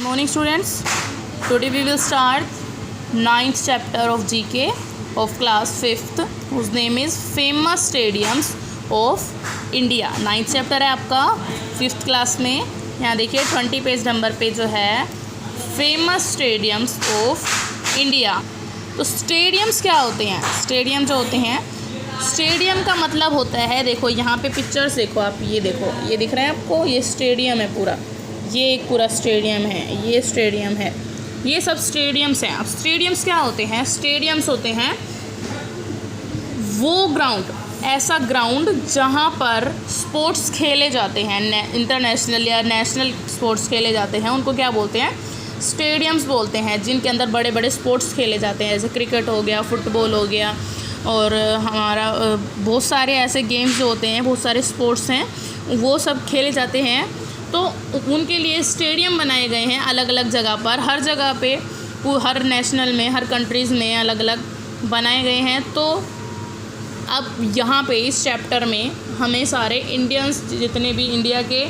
morning students. Today we will start ninth chapter of GK of class 5th whose name is famous stadiums of India. ninth chapter है आपका 5th class में. यहाँ देखिए 20 page number पे जो है famous stadiums of India. तो stadiums क्या होते हैं? स्टेडियम जो होते हैं, स्टेडियम का मतलब होता है, देखो यहाँ पे पिक्चर्स देखो आप, ये देखो, ये दिख रहा है आपको, ये स्टेडियम है पूरा, ये एक पूरा स्टेडियम है, ये स्टेडियम है, ये सब स्टेडियम्स हैं. अब स्टेडियम्स क्या होते हैं? स्टेडियम्स होते हैं वो ग्राउंड, ऐसा ग्राउंड जहाँ पर स्पोर्ट्स खेले जाते हैं, इंटरनेशनल या नेशनल स्पोर्ट्स खेले जाते हैं, उनको क्या बोलते हैं? स्टेडियम्स बोलते हैं. जिनके अंदर बड़े बड़े स्पोर्ट्स खेले जाते हैं, जैसे क्रिकेट हो गया, फुटबॉल हो गया, और हमारा बहुत सारे ऐसे गेम्स जो होते हैं, बहुत सारे स्पोर्ट्स हैं, वो सब खेले जाते हैं. तो उनके लिए स्टेडियम बनाए गए हैं अलग अलग जगह पर, हर जगह पे, हर नेशनल में, हर कंट्रीज़ में अलग अलग बनाए गए हैं. तो अब यहाँ पे इस चैप्टर में हमें सारे इंडियंस, जितने भी इंडिया के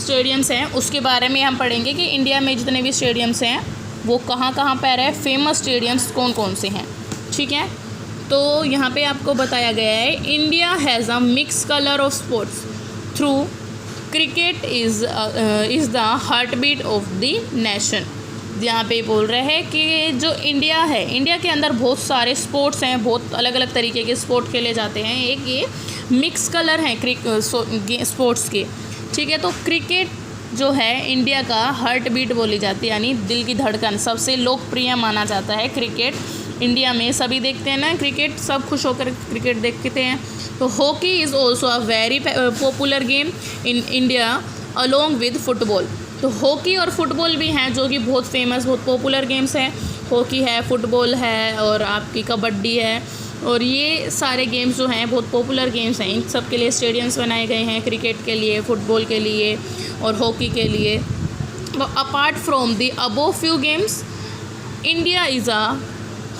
स्टेडियम्स हैं उसके बारे में हम पढ़ेंगे कि इंडिया में जितने भी स्टेडियम्स हैं वो कहाँ कहाँ पर है, फेमस स्टेडियम्स कौन कौन से हैं. ठीक है, तो यहाँ पे आपको बताया गया है India has a mix colour of sports through cricket is the heartbeat of the nation. यहाँ पे बोल रहे हैं कि जो इंडिया है, इंडिया के अंदर बहुत सारे स्पोर्ट्स हैं, बहुत अलग अलग तरीके के स्पोर्ट खेले जाते हैं. एक ये मिक्स कलर हैं स्पोर्ट्स के. ठीक है, तो क्रिकेट जो है इंडिया का हार्ट बीट बोली जाती है, यानी दिल की धड़कन, सबसे लोकप्रिय माना जाता है क्रिकेट. इंडिया में सभी देखते हैं ना क्रिकेट, सब खुश होकर क्रिकेट देखते हैं. तो hockey is also a very popular game in India along with football. तो हॉकी और फुटबॉल भी हैं जो कि बहुत फेमस, बहुत पॉपुलर गेम्स हैं. हॉकी है, फुटबॉल है, और आपकी कबड्डी है, और ये सारे गेम्स जो हैं बहुत पॉपुलर गेम्स हैं. इन सब के लिए स्टेडियम्स बनाए गए हैं, क्रिकेट के लिए, फुटबॉल के लिए और हॉकी के लिए. Apart from the above few games, India is a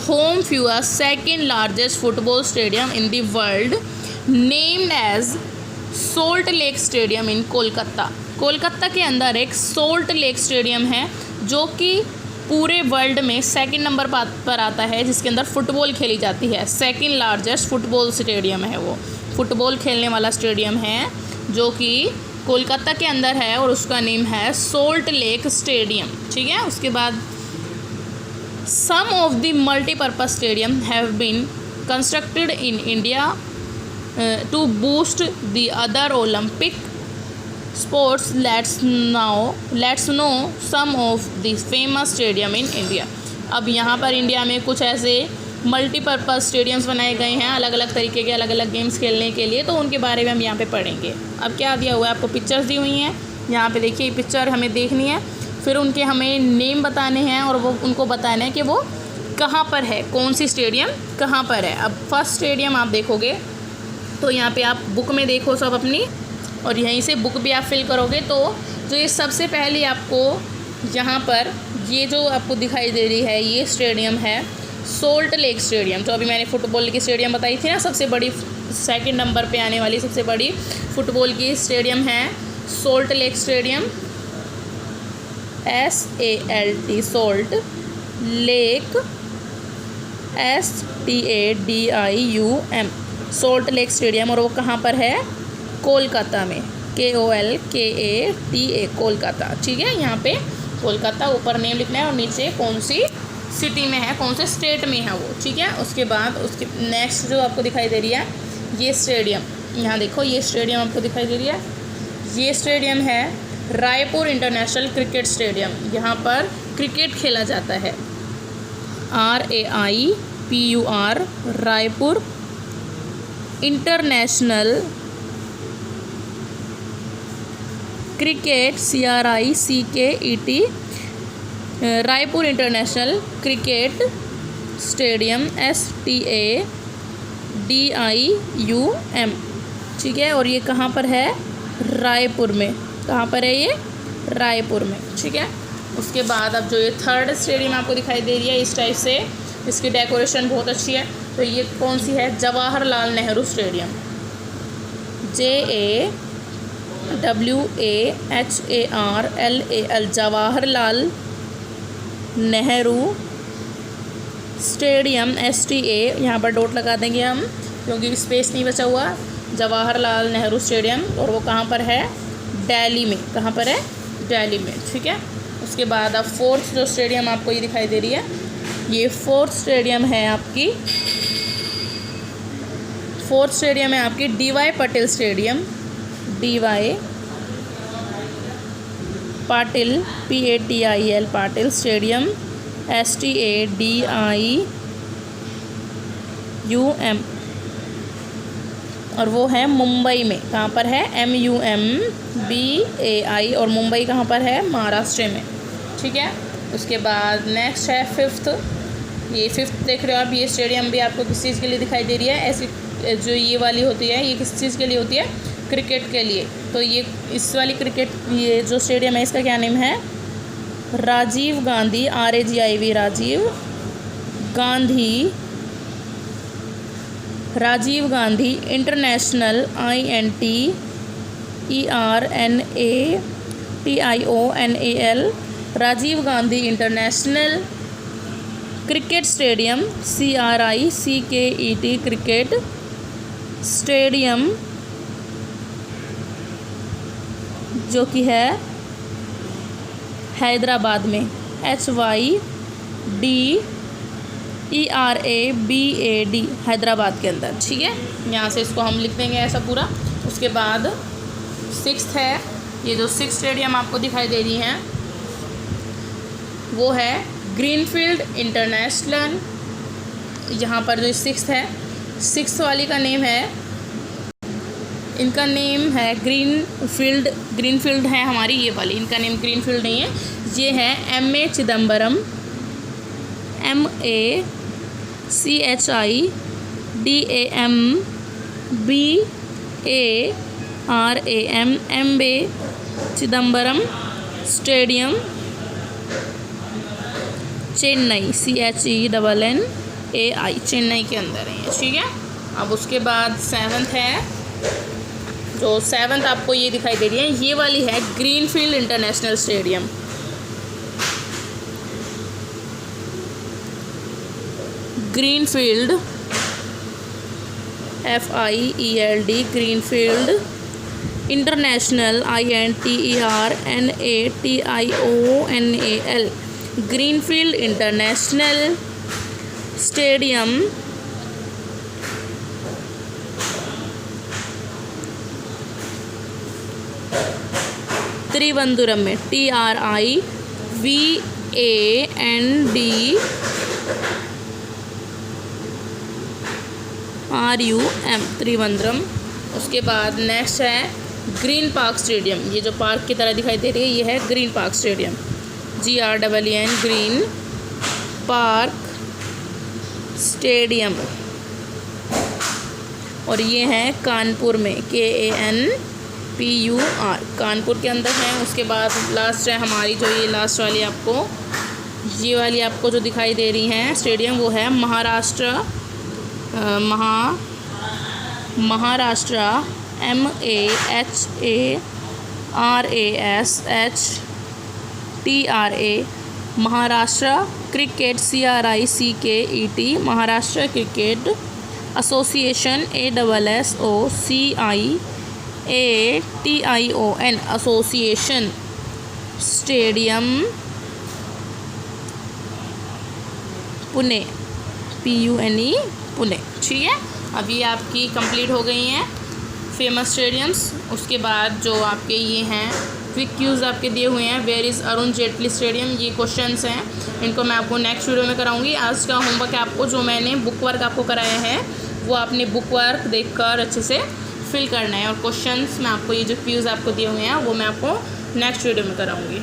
home to a second largest football stadium in the world named as Salt Lake Stadium in Kolkata. Kolkata के अंदर एक सोल्ट लेक स्टेडियम है जो कि पूरे वर्ल्ड में सेकंड नंबर पर आता है, जिसके अंदर फुटबॉल खेली जाती है. सेकंड लार्जेस्ट फुटबॉल स्टेडियम है वो, फुटबॉल खेलने वाला स्टेडियम है जो कि कोलकाता के अंदर है, और उसका नेम है सोल्ट लेक स्टेडियम. ठीक है, उसके बाद some of the multi-purpose stadium have been constructed in India to boost the other Olympic sports. Let's know some of the famous stadium in India. अब यहाँ पर इंडिया में कुछ ऐसे मल्टीपर्पज़ स्टेडियम्स बनाए गए हैं अलग अलग तरीके के, अलग अलग गेम्स खेलने के लिए, तो उनके बारे में हम यहाँ पे पढ़ेंगे. अब क्या दिया हुआ है आपको? पिक्चर्स दी हुई हैं. यहाँ पे देखिए पिक्चर हमें देखनी है, फिर उनके हमें नेम बताने हैं और वो उनको बताना है कि वो कहाँ पर है, कौन सी स्टेडियम कहाँ पर है. अब फर्स्ट स्टेडियम आप देखोगे तो यहाँ पे आप बुक में देखो सब अपनी, और यहीं से बुक भी आप फिल करोगे. तो जो ये सबसे पहले आपको यहाँ पर ये जो आपको दिखाई दे रही है, ये स्टेडियम है सोल्ट लेक स्टेडियम. तो अभी मैंने फुटबॉल की स्टेडियम बताई थी ना, सबसे बड़ी, सेकंड नंबर पे आने वाली सबसे बड़ी फुटबॉल की स्टेडियम है salt lake stadium, SALT, salt lake, STADIUM, salt lake stadium. और वो कहाँ पर है? कोलकाता में, KOLKATA, कोलकाता. ठीक है, यहाँ पे कोलकाता ऊपर नेम लिखना है और नीचे कौन सी सिटी में है, कौन से स्टेट में है वो. ठीक है, उसके बाद उसके नेक्स्ट जो आपको दिखाई दे रही है ये स्टेडियम, यहाँ देखो ये स्टेडियम आपको दिखाई दे रही है, ये स्टेडियम है रायपुर इंटरनेशनल क्रिकेट स्टेडियम. यहाँ पर क्रिकेट खेला जाता है, RAIPUR, Raipur international cricket, CRICKET, Raipur international cricket stadium, STADIUM. ठीक है, और ये कहाँ पर है? रायपुर में. कहाँ पर है ये? रायपुर में. ठीक है, उसके बाद अब जो ये थर्ड स्टेडियम आपको दिखाई दे रही है इस टाइप से, इसकी डेकोरेशन बहुत अच्छी है. तो ये कौन सी है? Jawaharlal Nehru stadium, JAWAHARLAL, Jawaharlal Nehru stadium, STA, यहाँ पर डॉट लगा देंगे हम क्योंकि स्पेस नहीं बचा हुआ, जवाहरलाल नेहरू स्टेडियम, और वो कहाँ पर है? दिल्ली में। कहाँ पर है? दिल्ली में, ठीक है। उसके बाद अब फोर्थ जो स्टेडियम आपको ये दिखाई दे रही है, ये फोर्थ स्टेडियम है आपकी DY Patil stadium, DY Patil PATIL Patil stadium, STADIUM, और वो है मुंबई में। कहाँ पर है? MUMBAI, और मुंबई कहाँ पर है? महाराष्ट्र में, ठीक है। उसके बाद नेक्स्ट है फिफ्थ, ये फिफ्थ देख रहे हो आप, ये स्टेडियम भी आपको किस चीज़ के लिए दिखाई दे रही है? ऐसी जो ये वाली होती है, ये किस चीज़ के लिए होती है? क्रिकेट के लिए। तो ये इस वाली क्रिकेट, ये जो स्टेडियम है इसका क्या नेम है? Rajiv Gandhi, RAGIV, Rajiv Gandhi international, INTERNATIONAL, Rajiv Gandhi international cricket stadium, CRICKET cricket stadium, जो कि है हैदराबाद में, HYDERABAD, हैदराबाद के अंदर, ठीक है। यहाँ से इसको हम लिख देंगे ऐसा पूरा। उसके बाद सिक्स्थ है, ये जो सिक्स स्टेडियम आपको दिखाई दे रही हैं वो है ग्रीनफील्ड इंटरनेशनल। यहाँ पर जो सिक्स्थ है, सिक्स्थ वाली का नेम है, इनका नेम है ग्रीनफील्ड है हमारी ये वाली, इनका नेम ग्रीनफील्ड नहीं है, ये है MA Chidambaram, MACHIDAMBARAM, MB Chidambaram stadium, Chennai, CHENNAI, Chennai के अंदर है ये, ठीक है। अब उसके बाद सेवन्थ है, जो सेवन्थ आपको ये दिखाई दे रही है, ये वाली है Greenfield International Stadium. Greenfield FIELD, Greenfield International INTERNATIONAL, Greenfield International Stadium Trivandrum में, TRIVANDRUM, त्रिवंद्रम। उसके बाद नेक्स्ट है ग्रीन पार्क स्टेडियम, ये जो पार्क की तरह दिखाई दे रही है ये है green park stadium, GREEN, green park stadium, और ये है कानपुर में, KANPUR, कानपुर के अंदर है। उसके बाद लास्ट है हमारी जो ये लास्ट वाली आपको, ये वाली आपको जो दिखाई दे रही हैं स्टेडियम, वो है Maharashtra MAHARASHTRA, Maharashtra cricket, CRICKET, Maharashtra cricket association, ASSOCIATION, association stadium, Pune, PUNE, Pune, ठीक है। अब ये आपकी कंप्लीट हो गई हैं फेमस स्टेडियम्स। उसके बाद जो आपके ये हैं क्विक क्यूज़ आपके दिए हुए हैं, where is Arun Jaitley stadium, ये क्वेश्चंस हैं, इनको मैं आपको नेक्स्ट वीडियो में कराऊंगी। आज का होमवर्क है आपको, जो मैंने बुक वर्क आपको कराया है वो आपने बुक वर्क देखकर अच्छे से फिल करना है, और क्वेश्चंस मैं आपको ये जो क्यूज़ आपको दिए हुए हैं वो मैं आपको नेक्स्ट वीडियो में कराऊंगी।